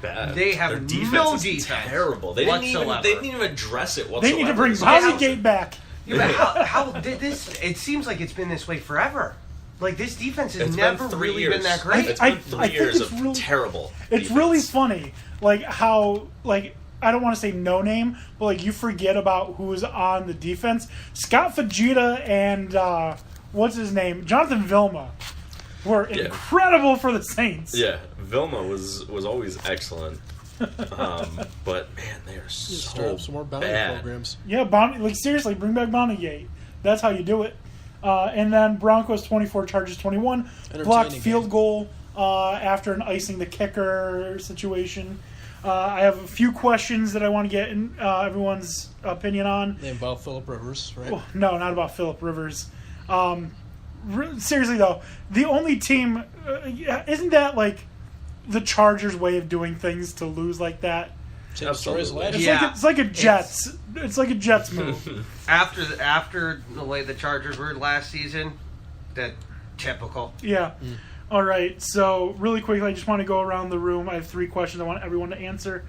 bad. They have Their defense no is defense terrible. They didn't even address it whatsoever. They need to bring Bozygate back. Yeah, but how did this? It seems like it's been this way forever. Like, this defense has never really been that great. It's been 3 years of terrible It's defense. really funny, like, how, like, I don't want to say no name, but, like, you forget about who's on the defense. Scott Fujita and, what's his name? Jonathan Vilma were incredible for the Saints. Yeah, Vilma was always excellent. But, man, they are so some more bounty bad. programs. Yeah, like, seriously, bring back Bozygate. That's how you do it. And then Broncos 24, Chargers 21. Blocked field goal after an icing the kicker situation. I have a few questions that I want to get in, everyone's opinion on. They involve Phillip Rivers, right? Oh, no, not about Phillip Rivers. Seriously, though, the only team... isn't that, like, the Chargers' way of doing things to lose like that? Same story as last year. It's like a Jets. It's like a Jets move. After the way the Chargers were last season, that typical. Yeah. All right. So really quickly, I just want to go around the room. I have 3 questions I want everyone to answer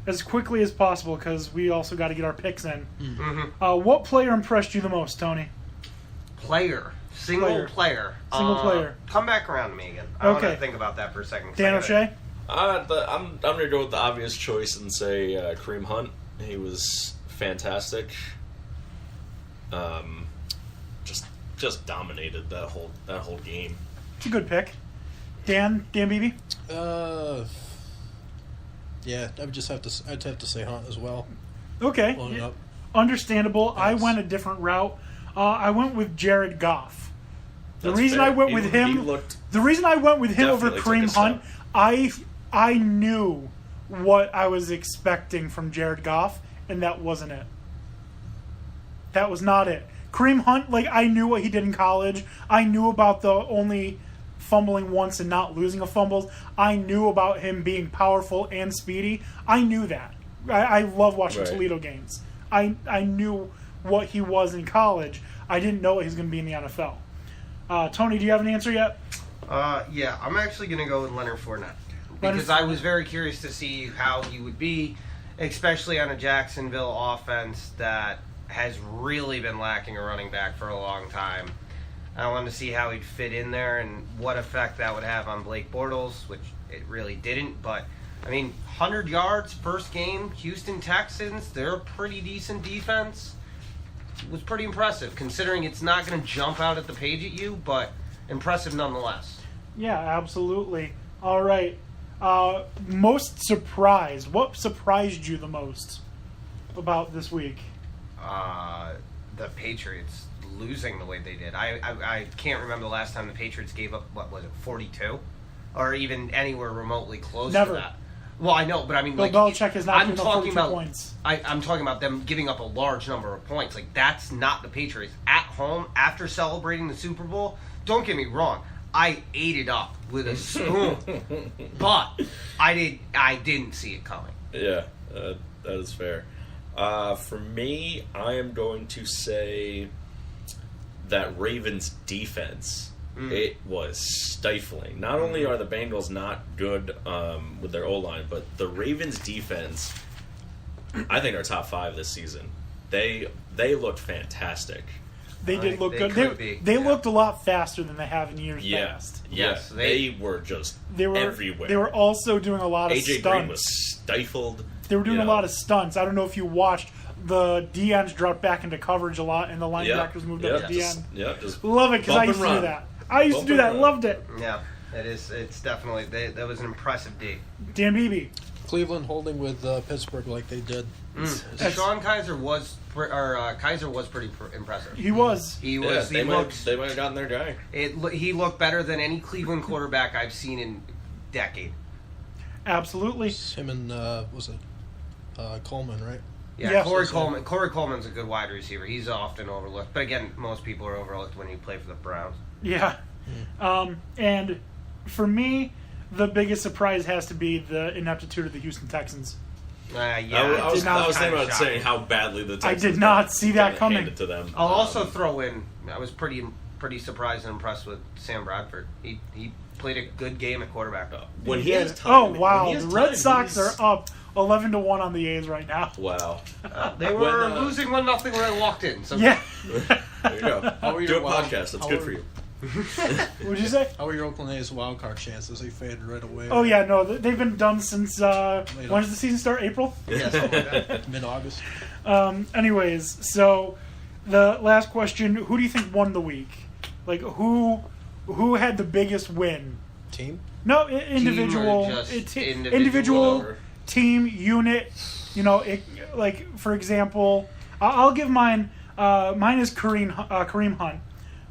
as quickly as possible because we also got to get our picks in. Mm-hmm. What player impressed you the most, Tony? Single player. Come back around to me again. I want to think about that for a second. Dan O'Shea? I'm going to go with the obvious choice and say Kareem Hunt. He was fantastic. Just dominated that whole game. It's a good pick. Dan Beebe? Yeah, I'd have to say Hunt as well. Okay. Understandable. I went a different route. I went with Jared Goff. The reason I went with him over Kareem Hunt, I knew what I was expecting from Jared Goff, and that wasn't it. That was not it. Kareem Hunt, like, I knew what he did in college. I knew about the only fumbling once and not losing a fumble. I knew about him being powerful and speedy. I knew that. I love watching Toledo games. I knew what he was in college. I didn't know what he was going to be in the NFL. Tony, do you have an answer yet? Yeah, I'm actually going to go with Leonard Fournette. Because I was very curious to see how he would be, especially on a Jacksonville offense that has really been lacking a running back for a long time. I wanted to see how he'd fit in there and what effect that would have on Blake Bortles, which it really didn't. But, 100 yards, first game, Houston Texans, they're a pretty decent defense. It was pretty impressive, considering it's not going to jump out at the page at you, but impressive nonetheless. Yeah, absolutely. All right. Most surprised. What surprised you the most about this week? The Patriots losing the way they did. I can't remember the last time the Patriots gave up, 42? Or even anywhere remotely close to that. Well, I know, but Bill Belichick is not giving up 42 points. I'm talking about them giving up a large number of points. Like, that's not the Patriots. At home, after celebrating the Super Bowl, don't get me wrong, I ate it up with a spoon. But I didn't see it coming. Yeah, that is fair. For me, I am going to say that Ravens defense, it was stifling. Not only are the Bengals not good with their O-line, but the Ravens defense, I think, are top 5 this season. They looked fantastic. They did look good. They looked a lot faster than they have in years past. Yes, they were just everywhere. They were also doing a lot of stunts. AJ Green was stifled. They were doing a lot of stunts. I don't know if you watched. The DNs dropped back into coverage a lot, and the linebackers moved up to DN. Love it, because I used to do that. Loved it. Yeah, it is. It's definitely that was an impressive day. Dan Beebe. Cleveland holding with Pittsburgh like they did. Sean Kaiser was pretty impressive. He was. They might have gotten their guy. He looked better than any Cleveland quarterback I've seen in a decade. Absolutely. Him and Coleman, right? Yeah, Corey Coleman. Corey Coleman's a good wide receiver. He's often overlooked, but again, most people are overlooked when you play for the Browns. Yeah. And for me, the biggest surprise has to be the ineptitude of the Houston Texans. I was thinking about saying how badly the Texans. I did not see that coming. To them. I'll also throw in. I was pretty surprised and impressed with Sam Bradford. He played a good game at quarterback. When he has time. Oh, wow. The Red Sox are up 11-1 on the A's right now. Wow. They were losing 1-0 when I walked in. So Yeah. There you go. Do a podcast. That's good for you. What'd you say? How are your Oakland A's wildcard chances? They faded right away. Oh, yeah, no. They've been done since, when does the season start? April? Yeah, something like that. Mid-August. Anyways, so the last question, who do you think won the week? Like, who had the biggest win? Team? No, individual. Individual, team, unit. You know, like, for example, I'll give mine. Mine is Kareem Hunt.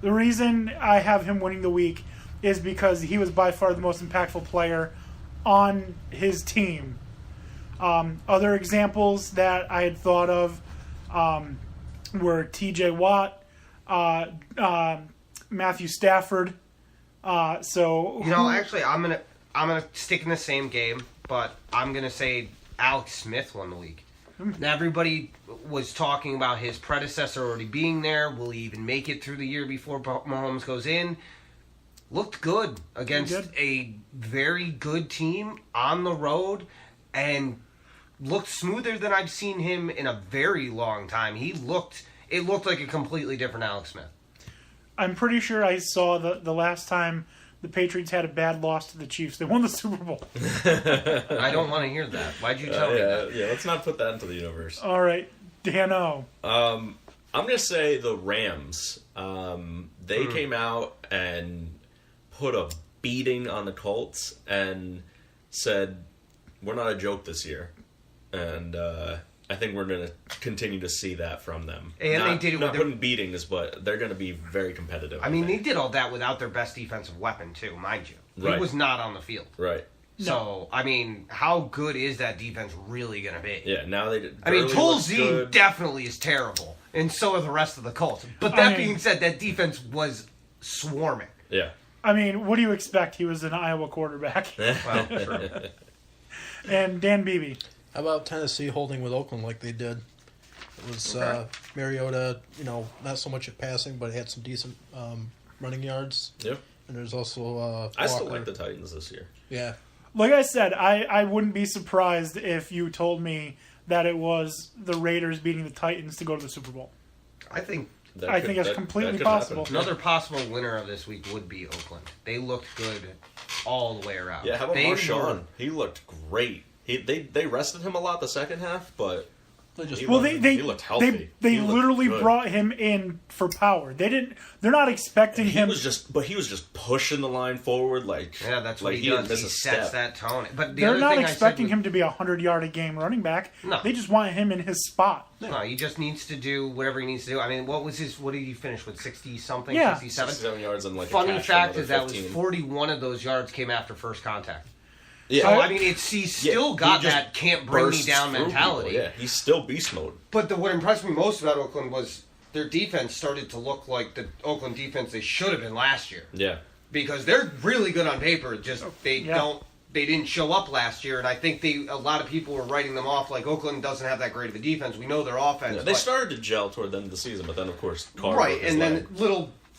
The reason I have him winning the week is because he was by far the most impactful player on his team. Other examples that I had thought of were T.J. Watt, Matthew Stafford. Actually, I'm gonna stick in the same game, but I'm gonna say Alex Smith won the week. Everybody was talking about his predecessor already being there. Will he even make it through the year before Mahomes goes in? Looked good against a very good team on the road and looked smoother than I've seen him in a very long time. It looked like a completely different Alex Smith. I'm pretty sure I saw the last time the Patriots had a bad loss to the Chiefs. They won the Super Bowl. I don't want to hear that. Why'd you tell me that? Yeah, let's not put that into the universe. All right, Dano. I'm going to say the Rams. They came out and put a beating on the Colts and said, we're not a joke this year. And I think we're going to continue to see that from them. And they did it not putting beatings, but they're going to be very competitive. I mean, they did all that without their best defensive weapon, too, mind you. Right. He was not on the field. Right. So, I mean, how good is that defense really going to be? Yeah, now they did. I mean, Tolzien definitely is terrible, and so are the rest of the Colts. But that being said, that defense was swarming. Yeah. I mean, what do you expect? He was an Iowa quarterback. Well, true. And Dan Beebe. How about Tennessee holding with Oakland like they did? It was Mariota, not so much at passing, but he had some decent running yards. Yep. And there's also I still like the Titans this year. Yeah. Like I said, I wouldn't be surprised if you told me that it was the Raiders beating the Titans to go to the Super Bowl. I think that's completely possible. Another possible winner of this week would be Oakland. They looked good all the way around. Yeah, how about Marshawn? He looked great. They rested him a lot the second half, but he looked healthy. They literally brought him in for power. They're not expecting him. He was just pushing the line forward that's what he does. He sets that tone. But they're not expecting him to be 100-yard-a-game running back. No. They just want him in his spot. No, he just needs to do whatever he needs to do. I mean, what did he finish with? 60-something? Yeah. 67? 67 yards and Funny fact is that was 41 of those yards came after first contact. Yeah. So, I mean, he's still got that can't bring me down mentality. Yeah, he's still beast mode. But what impressed me most about Oakland was their defense started to look like the Oakland defense they should have been last year. Yeah. Because they're really good on paper, just they didn't show up last year, and I think a lot of people were writing them off like Oakland doesn't have that great of a defense. We know their offense. Yeah, they started to gel toward the end of the season, but then, of course, then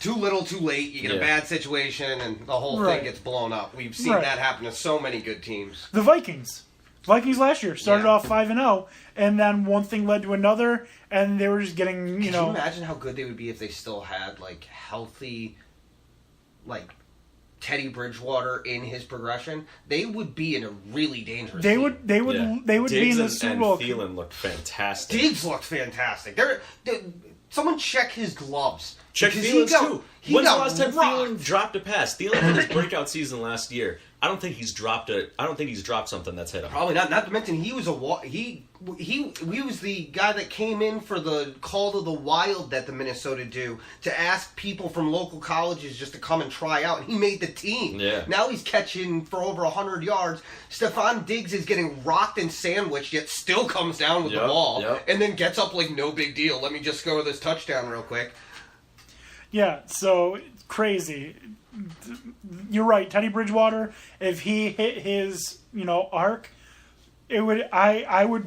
too little, too late. You get a bad situation, and the whole thing gets blown up. We've seen that happen to so many good teams. The Vikings last year started off 5-0, and then one thing led to another, and they were just getting, Can you imagine how good they would be if they still had healthy, Teddy Bridgewater in his progression? They would be in a really dangerous. They would be in the Super Bowl. Thielen looked fantastic. Diggs looked fantastic. Someone check his gloves. Check Thielen's too. When's the last time Thielen dropped a pass? Thielen had his breakout season last year. I don't think he's dropped something that's hit him. Probably not. Not to mention he was he was the guy that came in for the Call to the Wild that the Minnesota do to ask people from local colleges just to come and try out, and he made the team. Yeah. Now he's catching for over 100 yards. Stephon Diggs is getting rocked and sandwiched, yet still comes down with the ball, and then gets up like no big deal. Let me just score this touchdown real quick. Yeah, so crazy. You're right, Teddy Bridgewater. If he hit his, arc, I would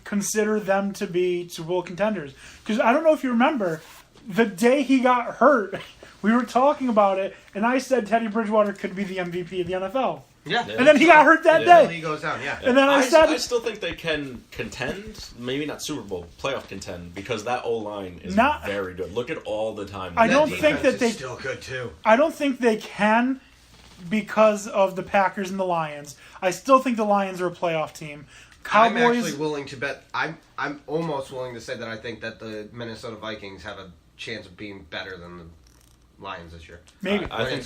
consider them to be Super Bowl contenders. Because I don't know if you remember, the day he got hurt we were talking about it, and I said Teddy Bridgewater could be the MVP of the NFL. Yeah. And then he got hurt that day. He goes down, yeah. And then I said... I still think they can contend, maybe not Super Bowl, playoff contend, because that O-line is very good. Look at all the time. I don't think that they... still good, too. I don't think they can because of the Packers and the Lions. I still think the Lions are a playoff team. Cowboys... I'm actually willing to bet... I'm almost willing to say that I think that the Minnesota Vikings have a chance of being better than the Lions this year. Maybe. I think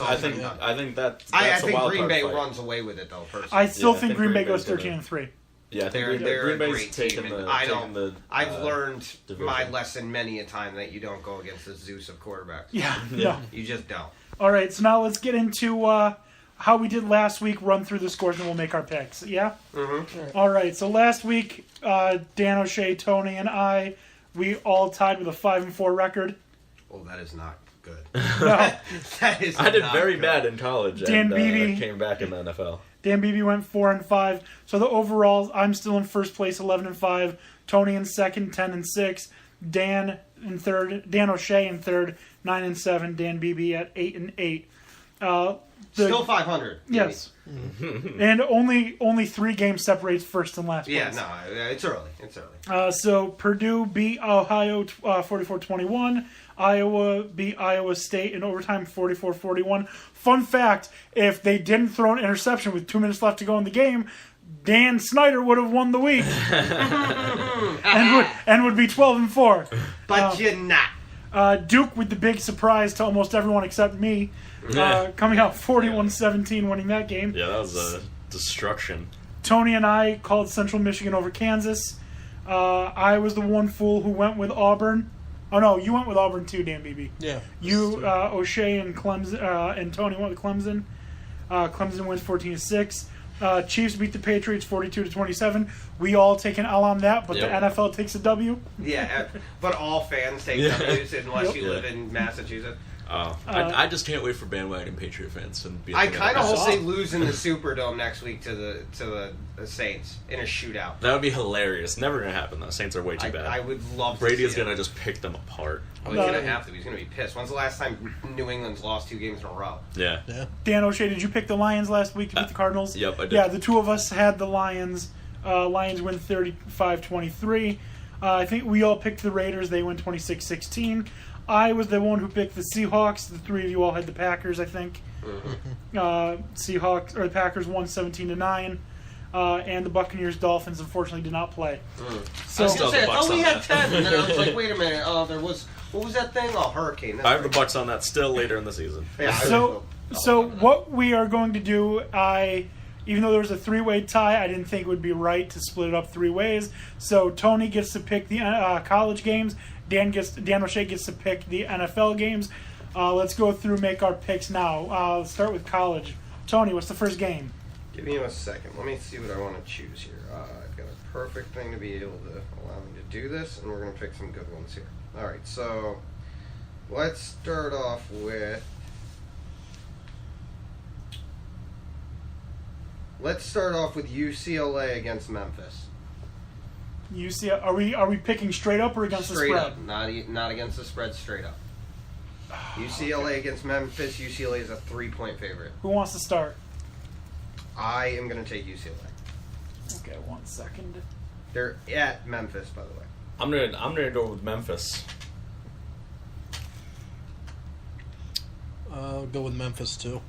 that's I a think wild Green card Bay fight. runs away with it, though, personally. I still think Green Bay goes 13-3. Yeah, I think they're Green a Bay's great taking team. the I've learned division. my lesson many a time that you don't go against the Zeus of quarterbacks. Yeah, no. You just don't. All right, so now let's get into how we did last week, run through the scores, and we'll make our picks. Yeah? Mm-hmm. All right, so last week, Dan O'Shea, Tony, and I, we all tied with a 5-4 record. Oh, that is not good. No. That is I did not very good. bad in college Dan and Beebe came back in the NFL. Dan Beebe went 4-5. So the overall, I'm still in first place, 11-5. Tony in second, 10-6. Dan in third. Dan O'Shea in third, 9-7. Dan Beebe at 8-8. Still 500. Yes. And only 3 games separates first and last place. Yeah, no, it's early. It's early. So Purdue beat Ohio 44-21. Iowa beat Iowa State in overtime 44-41. Fun fact, if they didn't throw an interception with 2 minutes left to go in the game, Dan Snyder would have won the week. and would be 12-4. But you're not. Duke with the big surprise to almost everyone except me. Coming out 41-17, winning that game. Yeah, that was a destruction. Tony and I called Central Michigan over Kansas. I was the one fool who went with Auburn. Oh no, you went with Auburn too, Dan Beebe. Yeah. You, O'Shea and Clemson, and Tony went with Clemson. Clemson wins 14-6. Chiefs beat the Patriots 42-27. We all take an L on that, but the NFL takes a W. Yeah, but all fans take W's unless you live in Massachusetts. I just can't wait for bandwagon Patriot fans to be. I kind of hope they lose in the Superdome next week to the Saints in a shootout. That would be hilarious. Never gonna happen though. Saints are way too bad. I would love. Brady is to see gonna just pick them apart. Well, he's gonna have to. He's gonna be pissed. When's the last time New England's lost 2 games in a row? Yeah. Dan O'Shea, did you pick the Lions last week to beat the Cardinals? Yep, I did. Yeah, the two of us had the Lions. Lions win 35-23. I think we all picked the Raiders. They win 26-16. I was the one who picked the Seahawks. The 3 of you all had the Packers, I think. Seahawks or the Packers won 17-9. And the Buccaneers Dolphins unfortunately did not play. So I was gonna say, I thought we had 10, and then I was like, wait a minute, there was what was that thing? Oh, hurricane. I have the Bucks on that still later in the season. Yeah, so what we are going to do, even though there was a 3-way tie, I didn't think it would be right to split it up 3 ways. So Tony gets to pick the college games. Dan O'Shea gets to pick the NFL games. Let's go through, make our picks now. Let's start with college. Tony, what's the first game? Give me a second. Let me see what I want to choose here. I've got a perfect thing to be able to allow me to do this, and we're going to pick some good ones here. All right, so let's start off with... UCLA against Memphis. Are we picking straight up or against the spread? Straight up, not against the spread. Straight up. UCLA against Memphis. UCLA is a 3-point favorite. Who wants to start? I am going to take UCLA. Okay, 1 second. They're at Memphis, by the way. I'm gonna go with Memphis. I'll go with Memphis too.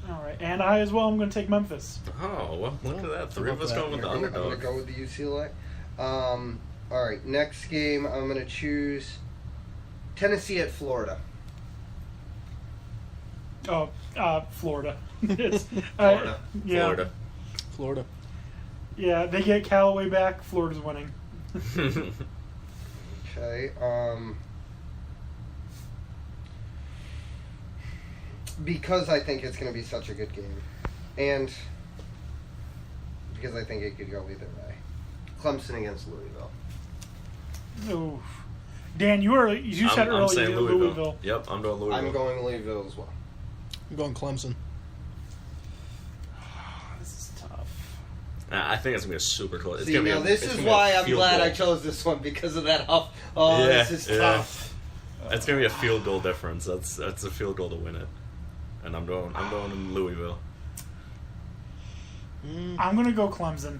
All right, and I as well. I'm going to take Memphis. Oh, well, look at that. 3 of us going with the underdog. I'm going to go with the UCLA. All right, next game, I'm going to choose Tennessee at Florida. Oh, Florida. It's, Florida. Yeah. Florida. Yeah, they get Callaway back. Florida's winning. Okay. Because I think it's going to be such a good game, and because I think it could go either way. Clemson against Louisville. Oof. Dan, you said I'm earlier saying Louisville. Yep, I'm going Louisville. I'm going Louisville as well. I'm going Clemson. This is tough. I think it's going to be a super close. See, now this is why I'm glad I chose this one, because of that. This is tough. It's gonna be a field goal difference. That's a field goal to win it, and I'm going in Louisville. I'm gonna go Clemson.